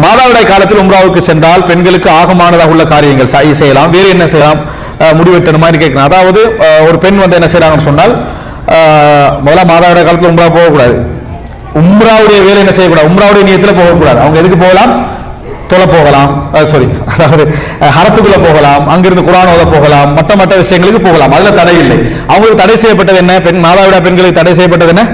மாதவிடாய் காலத்தில் உம்ராவுக்கு சென்றால் பெண்களுக்கு ஆகமானதாக உள்ள காரியங்கள் செய்யலாம், வேறு என்ன செய்யலாம், முடிவெட்டணும் மாதிரி கேட்கணும். அதாவது ஒரு பெண் வந்து என்ன செய்யறாங்கன்னு சொன்னால், முதல்ல மாதவிடாய் காலத்தில் உம்ரா போகக்கூடாது, உம்ராவுடைய வேலை என்ன செய்யக்கூடாது, உம்ராவுடைய நியத்தில் போகக்கூடாது. அவங்க எதுக்கு போகலாம், தொலை போகலாம், அதாவது ஹரத்துக்குள்ள போகலாம், அங்கிருந்து குர்ஆன் ஓத போகலாம், மற்ற விஷயங்களுக்கு போகலாம், அதுல தடை இல்லை. அவங்களுக்கு தடை செய்யப்பட்டது என்ன, பெண் மாதவிடாய் பெண்களுக்கு தடை செய்யப்பட்டது என்ன,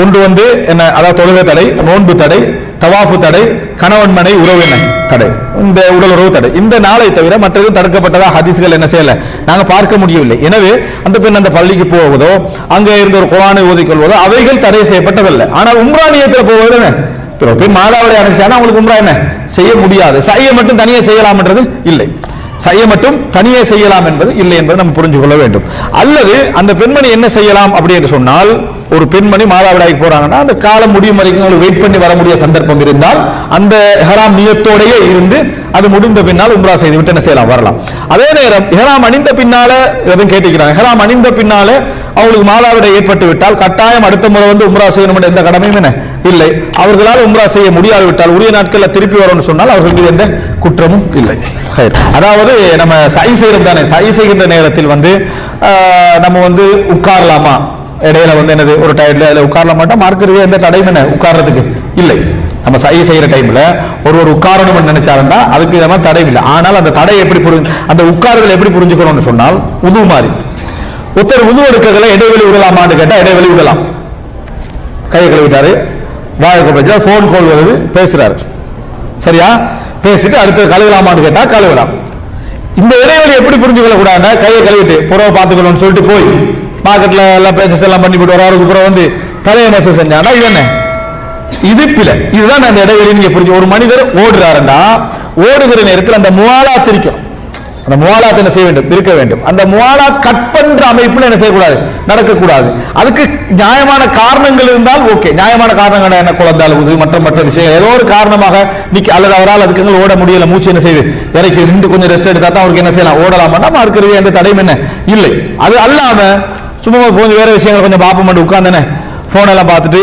ஒன்று வந்து என்ன, அதாவது தொழுகை தடை, நோன்பு தடை, தவாஃபு தடை, கணவன் மனை உறவு தடை, இந்த உடல் உறவு தடை. இந்த நாளை தவிர மற்றதும் தடுக்கப்பட்டதா ஹதீஸ்கள் என்ன செய்யல, நாங்க பார்க்க முடியவில்லை. எனவே அந்த பெண் அந்த பள்ளிக்கு போவதோ, அங்கே இருந்த ஒரு குர்ஆனை ஓதிக்கொள்வதோ அவைகள் தடை செய்யப்பட்டதல்ல. ஆனால் உம்ரா நியத்தில் போவது என்ன, பெண் மாதவிடாய் அனுப்பிச்சானா அவங்களுக்கு உம்ரா என்ன செய்ய முடியாது. சைய மட்டும் தனியே செய்யலாம் என்றது இல்லை, சைய மட்டும் தனியே செய்யலாம் என்பது இல்லை என்பதை நம்ம புரிஞ்சு கொள்ள வேண்டும். அல்லது அந்த பெண்மணி என்ன செய்யலாம் அப்படி என்று சொன்னால், ஒரு பெண்மணி மாதவிடாய்க்கு போறாங்கன்னா அந்த காலம் முடியும் வரைக்கும் அவங்களுக்கு வெயிட் பண்ணி வர முடிய சந்தர்ப்பம் இருந்தால் அந்த இஹ்ராம் நியத்தோடையே இருந்து அது முடிந்த பின்னால் உம்ரா செய்து விட்டு என்ன செய்யலாம், வரலாம். அதே நேரம் இஹ்ராம் அணிந்த பின்னால எதுவும் கேட்டுக்கிறாங்க, இஹ்ராம் அணிந்த பின்னால அவங்களுக்கு மாதவிடாய் ஏற்பட்டு விட்டால் கட்டாயம் அடுத்த முறை வந்து உம்ரா செய்யணும் என்ற எந்த கடமையும் என்ன இல்லை. அவர்களால் உம்ரா செய்ய முடியாது விட்டால் உரிய நாட்களில் திருப்பி வரணும்னு சொன்னால் அவர்களுக்கு எந்த குற்றமும் இல்லை. அதாவது நம்ம சை செய்யறது தானே, சை செய்கின்ற நேரத்தில் வந்து நம்ம வந்து உட்காரலாமா, இடையில வந்து என்னது ஒரு டயர்ல உட்காரல மாட்டோம், மார்க்கிறது எந்த தடையும் என்ன உட்கார்றதுக்கு இல்லை. நம்ம சை செய்யற டைம்ல ஒரு உட்காரணும் நினைச்சாருன்னா அதுக்கு இதெல்லாம் தடை இல்லை. ஆனால் அந்த தடை எப்படி அந்த உட்காருதல் எப்படி புரிஞ்சுக்கணும்னு சொன்னால், உது மாதிரி ஒருத்தர் உது எடுக்கல இடைவெளி விடலாமான்னு கேட்டா இடைவெளி விடலாம். கையை கழுவிட்டாரு, வாயை கொண்டு போன் கால் வருது, பேசுறாரு, சரியா, பேசிட்டு அடுத்து கழுவலாமான்னு கேட்டா கழுவலாம். இந்த இடைவெளி எப்படி புரிஞ்சுக்கொள்ள கூடாது, கையை கழுவிட்டு புறவை பார்த்துக்கணும்னு சொல்லிட்டு போய் மார்க்கெட்ல எல்லாம் பேச்சஸ் எல்லாம் பண்ணி போட்டு ஒரு ஆளுக்கு புறம் வந்து தலையை மசல் செஞ்சானா இது என்ன, இது பிழை. இதுதான் அந்த இடைவெளி நீங்க புரிஞ்சு. ஒரு மனிதர் ஓடுறாருன்னா ஓடுகிற நேரத்தில் அந்த முவாலாத் இருக்கும், அந்த முவாலாத் என்ன செய்ய வேண்டும், இருக்க வேண்டும். அந்த முவாலாத் கட் பண்ற அமைப்புல என்ன செய்யக்கூடாது, நடக்கக்கூடாது. அதுக்கு நியாயமான காரணங்கள் இருந்தால் ஓகே, நியாயமான காரணங்கள் என்ன, குழந்தை அழுகுது, மற்ற விஷயம் ஏதோ ஒரு காரணமாக அல்லது அவரால் அதுக்கு ஓட முடியல, மூச்சு என்ன செய்யுது இறக்கி நின்று கொஞ்சம் ரெஸ்ட் எடுத்தா தான் அவருக்கு என்ன செய்யலாம், ஓடலாமா, இருக்கிறது எந்த தடையும் என்ன இல்லை. அது அல்லாம சும்மா கொஞ்சம் வேற விஷயங்கள் கொஞ்சம் பாப்பம் மட்டும் உட்கார்ந்தேனே போன் எல்லாம் பார்த்துட்டு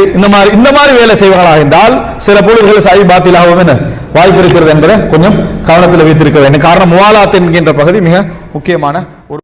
இந்த மாதிரி வேலை செய்வர்களாக இருந்தால் சில பொழுதுகள் சை பாத்திலாகவும் என்ன வாய்ப்பு இருக்கிறது என்பதை கொஞ்சம் கவனத்தில் வைத்திருக்க வேண்டும். காரணம் முவாலாத் என்கின்ற பகுதி மிக முக்கியமான ஒரு